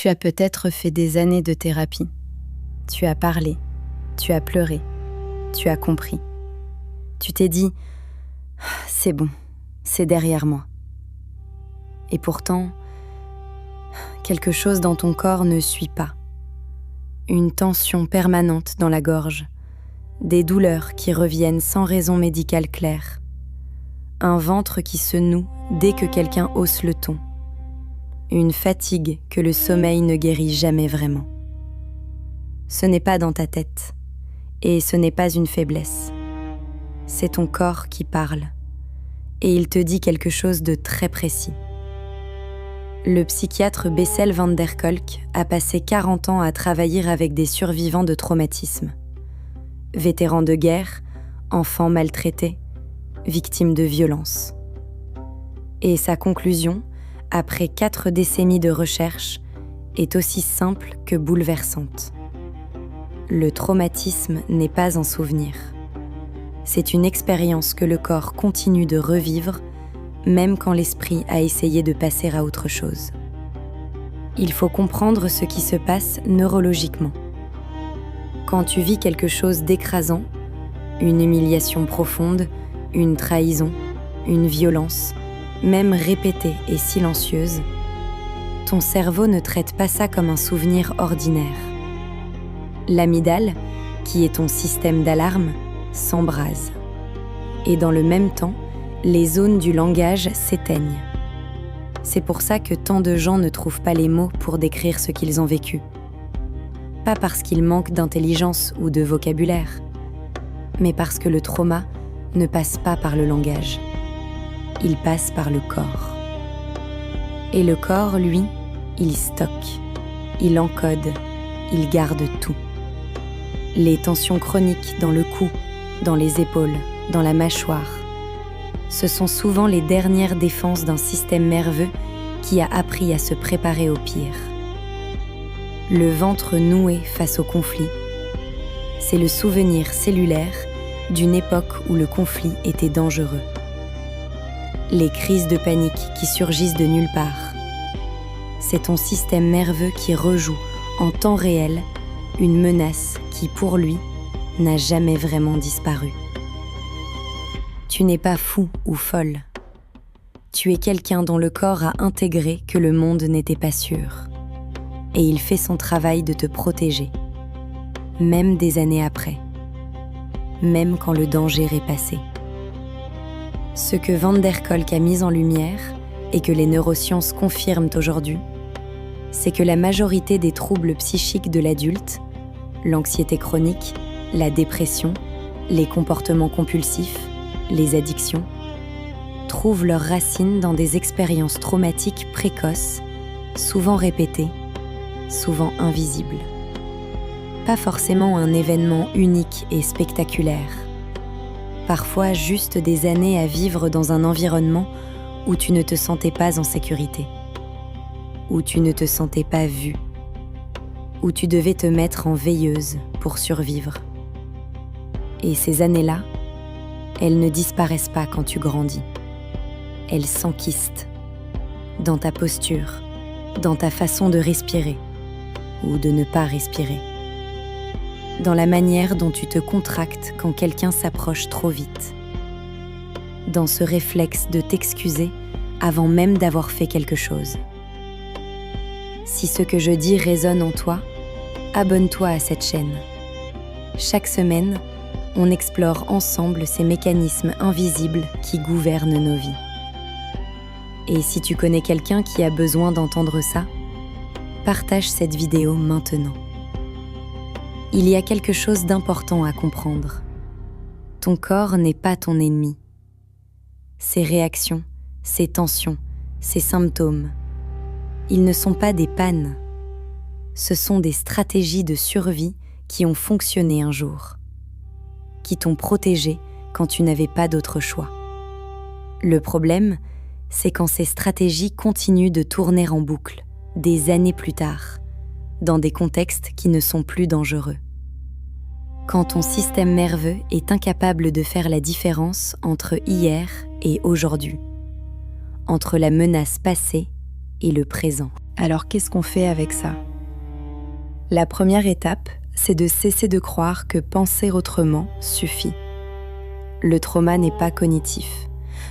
Tu as peut-être fait des années de thérapie. Tu as parlé, tu as pleuré, tu as compris. Tu t'es dit « c'est bon, c'est derrière moi ». Et pourtant, quelque chose dans ton corps ne suit pas. Une tension permanente dans la gorge, des douleurs qui reviennent sans raison médicale claire, un ventre qui se noue dès que quelqu'un hausse le ton, une fatigue que le sommeil ne guérit jamais vraiment. Ce n'est pas dans ta tête, et ce n'est pas une faiblesse. C'est ton corps qui parle, et il te dit quelque chose de très précis. Le psychiatre Bessel van der Kolk a passé 40 ans à travailler avec des survivants de traumatismes. Vétérans de guerre, enfants maltraités, victimes de violences. Et sa conclusion, après 4 décennies de recherche, est aussi simple que bouleversante. Le traumatisme n'est pas un souvenir. C'est une expérience que le corps continue de revivre, même quand l'esprit a essayé de passer à autre chose. Il faut comprendre ce qui se passe neurologiquement. Quand tu vis quelque chose d'écrasant, une humiliation profonde, une trahison, une violence, même répétée et silencieuse, ton cerveau ne traite pas ça comme un souvenir ordinaire. L'amygdale, qui est ton système d'alarme, s'embrase. Et dans le même temps, les zones du langage s'éteignent. C'est pour ça que tant de gens ne trouvent pas les mots pour décrire ce qu'ils ont vécu. Pas parce qu'ils manquent d'intelligence ou de vocabulaire, mais parce que le trauma ne passe pas par le langage. Il passe par le corps. Et le corps, lui, il stocke, il encode, il garde tout. Les tensions chroniques dans le cou, dans les épaules, dans la mâchoire, ce sont souvent les dernières défenses d'un système nerveux qui a appris à se préparer au pire. Le ventre noué face au conflit, c'est le souvenir cellulaire d'une époque où le conflit était dangereux. Les crises de panique qui surgissent de nulle part, c'est ton système nerveux qui rejoue en temps réel une menace qui, pour lui, n'a jamais vraiment disparu. Tu n'es pas fou ou folle. Tu es quelqu'un dont le corps a intégré que le monde n'était pas sûr. Et il fait son travail de te protéger, même des années après, même quand le danger est passé. Ce que Van der Kolk a mis en lumière et que les neurosciences confirment aujourd'hui, c'est que la majorité des troubles psychiques de l'adulte, l'anxiété chronique, la dépression, les comportements compulsifs, les addictions, trouvent leurs racines dans des expériences traumatiques précoces, souvent répétées, souvent invisibles. Pas forcément un événement unique et spectaculaire. Parfois juste des années à vivre dans un environnement où tu ne te sentais pas en sécurité, où tu ne te sentais pas vue, où tu devais te mettre en veilleuse pour survivre. Et ces années-là, elles ne disparaissent pas quand tu grandis. Elles s'enquistent dans ta posture, dans ta façon de respirer ou de ne pas respirer, dans la manière dont tu te contractes quand quelqu'un s'approche trop vite, dans ce réflexe de t'excuser avant même d'avoir fait quelque chose. Si ce que je dis résonne en toi, abonne-toi à cette chaîne. Chaque semaine, on explore ensemble ces mécanismes invisibles qui gouvernent nos vies. Et si tu connais quelqu'un qui a besoin d'entendre ça, partage cette vidéo maintenant. Il y a quelque chose d'important à comprendre. Ton corps n'est pas ton ennemi. Ses réactions, ses tensions, ses symptômes, ils ne sont pas des pannes. Ce sont des stratégies de survie qui ont fonctionné un jour, qui t'ont protégé quand tu n'avais pas d'autre choix. Le problème, c'est quand ces stratégies continuent de tourner en boucle, des années plus tard, dans des contextes qui ne sont plus dangereux. Quand ton système nerveux est incapable de faire la différence entre hier et aujourd'hui, entre la menace passée et le présent. Alors qu'est-ce qu'on fait avec ça? La première étape, c'est de cesser de croire que penser autrement suffit. Le trauma n'est pas cognitif.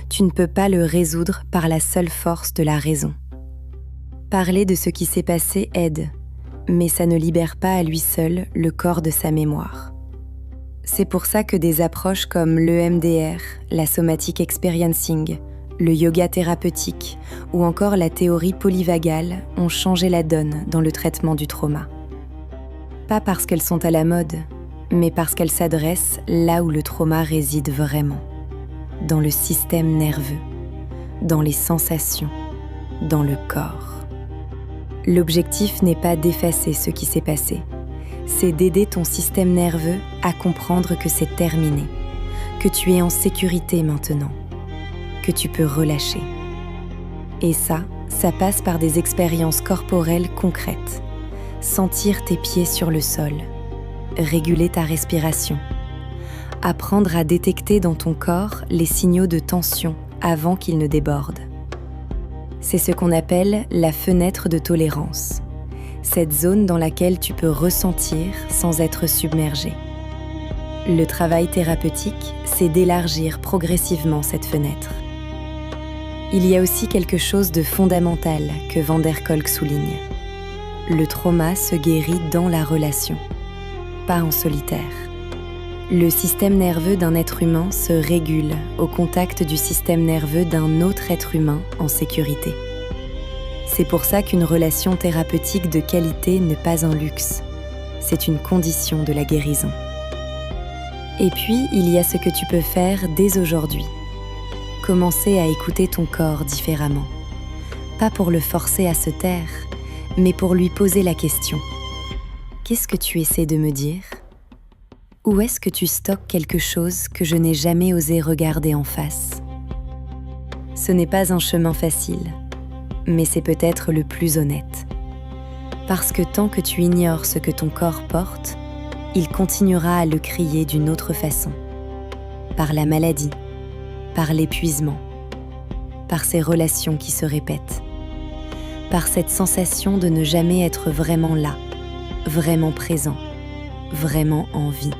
Tu ne peux pas le résoudre par la seule force de la raison. Parler de ce qui s'est passé aide, mais ça ne libère pas à lui seul le corps de sa mémoire. C'est pour ça que des approches comme l'EMDR, la somatic experiencing, le yoga thérapeutique ou encore la théorie polyvagale ont changé la donne dans le traitement du trauma. Pas parce qu'elles sont à la mode, mais parce qu'elles s'adressent là où le trauma réside vraiment, dans le système nerveux, dans les sensations, dans le corps. L'objectif n'est pas d'effacer ce qui s'est passé, c'est d'aider ton système nerveux à comprendre que c'est terminé, que tu es en sécurité maintenant, que tu peux relâcher. Et ça passe par des expériences corporelles concrètes. Sentir tes pieds sur le sol, réguler ta respiration, apprendre à détecter dans ton corps les signaux de tension avant qu'ils ne débordent. C'est ce qu'on appelle la fenêtre de tolérance, cette zone dans laquelle tu peux ressentir sans être submergé. Le travail thérapeutique, c'est d'élargir progressivement cette fenêtre. Il y a aussi quelque chose de fondamental que Van der Kolk souligne. Le trauma se guérit dans la relation, pas en solitaire. Le système nerveux d'un être humain se régule au contact du système nerveux d'un autre être humain en sécurité. C'est pour ça qu'une relation thérapeutique de qualité n'est pas un luxe, c'est une condition de la guérison. Et puis, il y a ce que tu peux faire dès aujourd'hui. Commencer à écouter ton corps différemment, pas pour le forcer à se taire, mais pour lui poser la question. Qu'est-ce que tu essaies de me dire ? Où est-ce que tu stockes quelque chose que je n'ai jamais osé regarder en face ? Ce n'est pas un chemin facile, mais c'est peut-être le plus honnête. Parce que tant que tu ignores ce que ton corps porte, il continuera à le crier d'une autre façon. Par la maladie, par l'épuisement, par ces relations qui se répètent, par cette sensation de ne jamais être vraiment là, vraiment présent, vraiment en vie.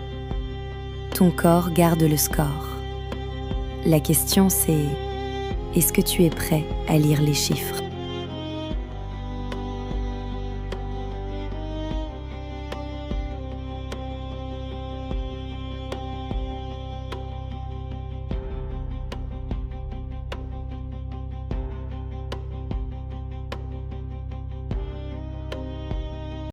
Ton corps garde le score. La question c'est, est-ce que tu es prêt à lire les chiffres ?